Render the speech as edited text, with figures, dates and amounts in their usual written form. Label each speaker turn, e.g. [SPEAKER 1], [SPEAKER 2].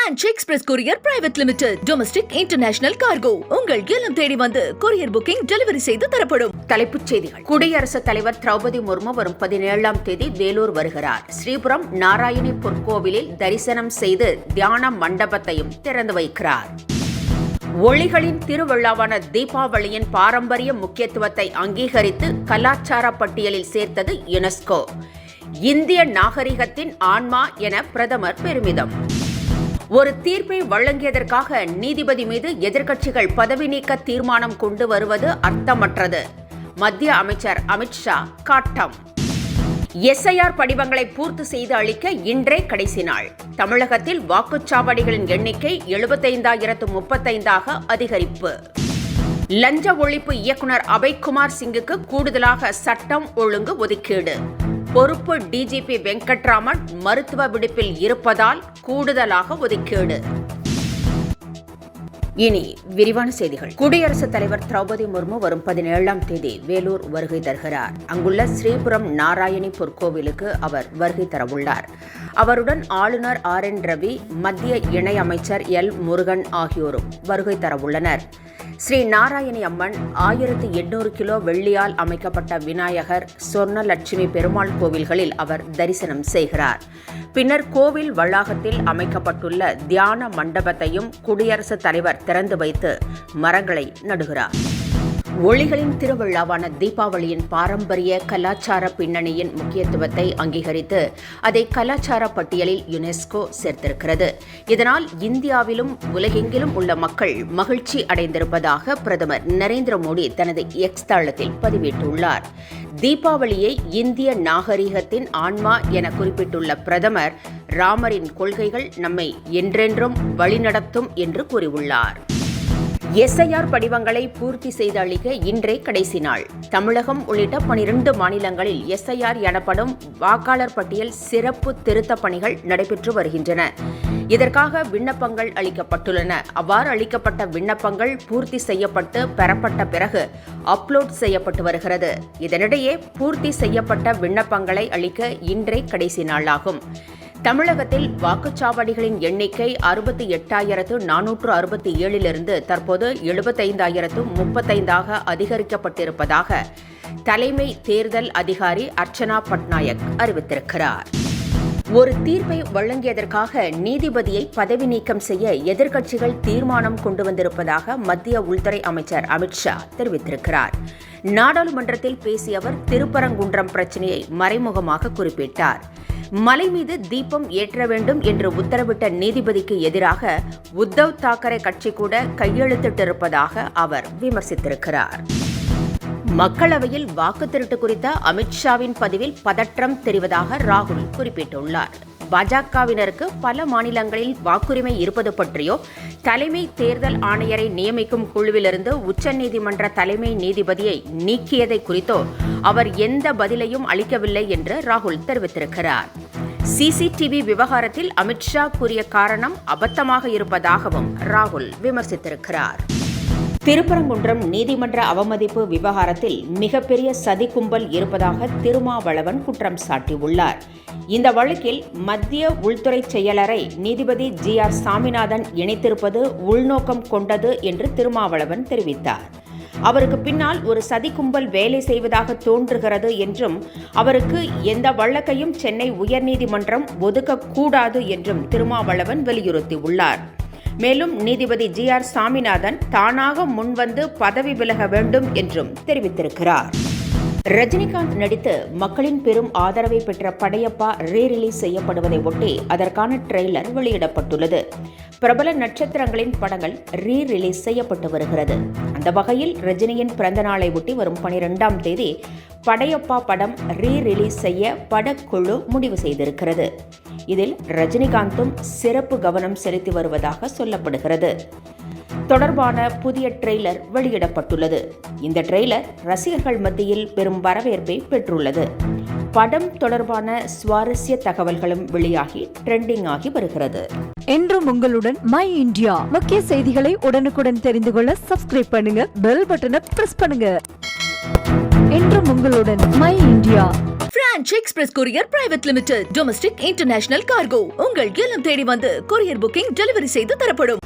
[SPEAKER 1] Ranch Express Courier Private Limited. Domestic International Cargo. உங்கள் இல்லம் தேடி வந்து கொரியர் புக்கிங் டெலிவரி செய்து தரப்படும்.
[SPEAKER 2] தலைப்புச் செய்திகள். குடியரசுத் தலைவர் திரௌபதி முர்மு வரும் 17ஆம் தேதி வேலூர் வருகிறார். ஸ்ரீபுரம் நாராயணி பொற்கோவிலில் தரிசனம் செய்து தியான மண்டபத்தையும் திறந்து வைக்கிறார். ஒளிகளின் திருவிழாவான தீபாவளியின் பாரம்பரிய முக்கியத்துவத்தை அங்கீகரித்து கலாச்சார பட்டியலில் சேர்த்தது யுனெஸ்கோ. இந்திய நாகரிகத்தின் ஆன்மா என பிரதமர் பெருமிதம். ஒரு தீர்ப்பை வழங்கியதற்காக நீதிபதி மீது எதிர்க்கட்சிகள் பதவி நீக்க தீர்மானம் கொண்டு வருவது அர்த்தமற்றது. மத்திய அமைச்சர் அமித்ஷா காட்டம். எஸ்ஐஆர் படிவங்களை பூர்த்தி செய்து அளிக்க இன்றே கடைசி நாள். தமிழகத்தில் வாக்குச்சாவடிகளின் எண்ணிக்கை 75,035 அதிகரிப்பு. லஞ்ச ஒழிப்பு இயக்குநர் அபய்குமார் சிங்குக்கு கூடுதலாக சட்டம் ஒழுங்கு ஒதுக்கீடு. பொறுப்பு டிஜிபி வெங்கட்ராமன் மருத்துவ விடுப்பில் இருப்பதால் கூடுதலாக ஒதுக்கீடு. இனி விரிவான செய்திகள். குடியரசுத் தலைவர் திரௌபதி முர்மு வரும் 17ஆம் தேதி வேலூர் வருகை தருகிறார். அங்குள்ள ஸ்ரீபுரம் நாராயணி பொற்கோவிலுக்கு அவர் வருகை தரவுள்ளார். அவருடன் ஆளுநர் RN ரவி, மத்திய இணை அமைச்சர் L முருகன் ஆகியோரும் வருகை தரவுள்ளனர். ஸ்ரீ நாராயணி அம்மன் 1800 கிலோ வெள்ளியால் அமைக்கப்பட்ட விநாயகர், சொர்ணலட்சுமி பெருமாள் கோவில்களில் அவர் தரிசனம் செய்கிறார். பின்னர் கோவில் வளாகத்தில் அமைக்கப்பட்டுள்ள தியான மண்டபத்தையும் குடியரசுத் தலைவர் திறந்து வைத்து மரங்களை நடுகிறார். ஒளிகளின் திருவிழாவான தீபாவளியின் பாரம்பரிய கலாச்சார பின்னணியின் முக்கியத்துவத்தை அங்கீகரித்து அதை கலாச்சார பட்டியலில் யுனெஸ்கோ சேர்த்திருக்கிறது. இதனால் இந்தியாவிலும் உலகெங்கிலும் உள்ள மக்கள் மகிழ்ச்சி அடைந்திருப்பதாக பிரதமர் நரேந்திர மோடி தனது எக்ஸ் தளத்தில் பதிவிட்டுள்ளார். தீபாவளியை இந்திய நாகரிகத்தின் ஆன்மா என குறிப்பிட்டுள்ள பிரதமர், ராமரின் கொள்கைகள் நம்மை என்றென்றும் வழிநடத்தும் என்று கூறியுள்ளார். எஸ்ஐஆர் படிவங்களை பூர்த்தி செய்து அளிக்க இன்றே கடைசி நாள். தமிழகம் உள்ளிட்ட 12 மாநிலங்களில் எஸ்ஐஆர் எனப்படும் வாக்காளர் பட்டியல் சிறப்பு திருத்தப் பணிகள் நடைபெற்று வருகின்றன. இதற்காக விண்ணப்பங்கள் அளிக்கப்பட்டுள்ளன. அவ்வாறு அளிக்கப்பட்ட விண்ணப்பங்கள் பூர்த்தி செய்யப்பட்டு பெறப்பட்ட பிறகு அப்லோட் செய்யப்பட்டு வருகிறது. இதனிடையே பூர்த்தி செய்யப்பட்ட விண்ணப்பங்களை அளிக்க இன்றே கடைசி நாளாகும். தமிழகத்தில் வாக்குச்சாவடிகளின் எண்ணிக்கை 68,467 தற்போது 75,035 அதிகரிக்கப்பட்டிருப்பதாக தலைமை தேர்தல் அதிகாரி அர்ச்சனா பட்நாயக் அறிவித்திருக்கிறார். ஒரு தீர்ப்பை வழங்கியதற்காக நீதிபதியை பதவி நீக்கம் செய்ய எதிர்க்கட்சிகள் தீர்மானம் கொண்டு வந்திருப்பதாக மத்திய உள்துறை அமைச்சர் அமித்ஷா தெரிவித்திருக்கிறார். நாடாளுமன்றத்தில் பேசிய அவர் திருப்பரங்குன்றம் பிரச்சினையை மறைமுகமாக குறிப்பிட்டார். மலை மீது தீபம் ஏற்ற வேண்டும் என்று உத்தரவிட்ட நீதிபதிக்கு எதிராக உத்தவ் தாக்கரே கட்சி கூட கையெழுத்திட்டிருப்பதாக அவர் விமர்சித்திருக்கிறார். மக்களவையில் வாக்கு திருட்டு குறித்த அமித்ஷாவின் பதிவில் பதற்றம் தெரிவதாக ராகுல் குறிப்பிட்டுள்ளார். பாஜகவினருக்கு பல மாநிலங்களில் வாக்குரிமை இருப்பது பற்றியோ, தலைமை தேர்தல் ஆணையரை நியமிக்கும் குழுவிலிருந்து உச்சநீதிமன்ற தலைமை நீதிபதியை நீக்கியதை குறித்தோ அவர் எந்த பதிலையும் அளிக்கவில்லை என்று ராகுல் தெரிவித்திருக்கிறார். சிசிடிவி விவகாரத்தில் அமித்ஷா கூறிய காரணம் அபத்தமாக இருப்பதாகவும் ராகுல் விமர்சித்திருக்கிறார். திருப்பரங்குன்றம் நீதிமன்ற அவமதிப்பு விவகாரத்தில் மிகப்பெரிய சதி கும்பல் இருப்பதாக திருமாவளவன் குற்றம் சாட்டியுள்ளார். இந்த வழக்கில் மத்திய உள்துறை செயலரை நீதிபதி GR சாமிநாதன் இணைத்திருப்பது உள்நோக்கம் கொண்டது என்று திருமாவளவன் தெரிவித்தார். அவருக்கு பின்னால் ஒரு சதி கும்பல் வேலை செய்வதாக தோன்றுகிறது என்றும் அவருக்கு எந்த வழக்கையும் சென்னை உயர்நீதிமன்றம் ஒதுக்கக்கூடாது என்றும் திருமாவளவன் வலியுறுத்தியுள்ளார். மேலும் நீதிபதி GR சாமிநாதன் தானாக முன்வந்து பதவி விலக வேண்டும் என்றும் தெரிவித்திருக்கிறார். ரஜினிகாந்த் நடித்து மக்களின் பெரும் ஆதரவை பெற்ற படையப்பா ரீரிலீஸ் செய்யப்படுவதை ஒட்டி அதற்கான ட்ரெய்லர் வெளியிடப்பட்டுள்ளது. பிரபல நட்சத்திரங்களின் படங்கள் ரீரிலீஸ் செய்யப்பட்டு வருகிறது. அந்த வகையில் ரஜினியின் பிறந்த நாளை ஒட்டி வரும் 12ஆம் தேதி படையப்பா படம் ரீரிலீஸ் செய்ய படக்குழு முடிவு செய்திருக்கிறது. இதில் ரஜினிகாந்தும் சிறப்பு கவனம் செலுத்தி வருவதாக சொல்லப்படுகிறது. தொடர்பான புதிய ட்ரெய்லர் வெளியிடப்பட்டுள்ளது. இந்த ட்ரெய்லர் ரசிகர்கள் மத்தியில் பெரும் வரவேற்பை பெற்றுள்ளது. படம் தொடர்பான சுவாரஸ்ய தகவல்களும் வெளியாகி ட்ரெண்டிங் ஆகி வருகிறது.
[SPEAKER 3] என்றும் உங்களுடன் மை இந்தியா முக்கிய செய்திகளை உடனுக்குடன் தெரிந்து கொள்ள சப்ஸ்கிரைப் பண்ணுங்க, பெல் பட்டனை பிரஸ் பண்ணுங்க. என்றும் உங்களுடன் my India.
[SPEAKER 1] Punch Express Courier Private Limited. Domestic International Cargo. உங்கள் இல்லம் தேடி வந்து கொரியர் புக்கிங் டெலிவரி செய்து தரப்படும்.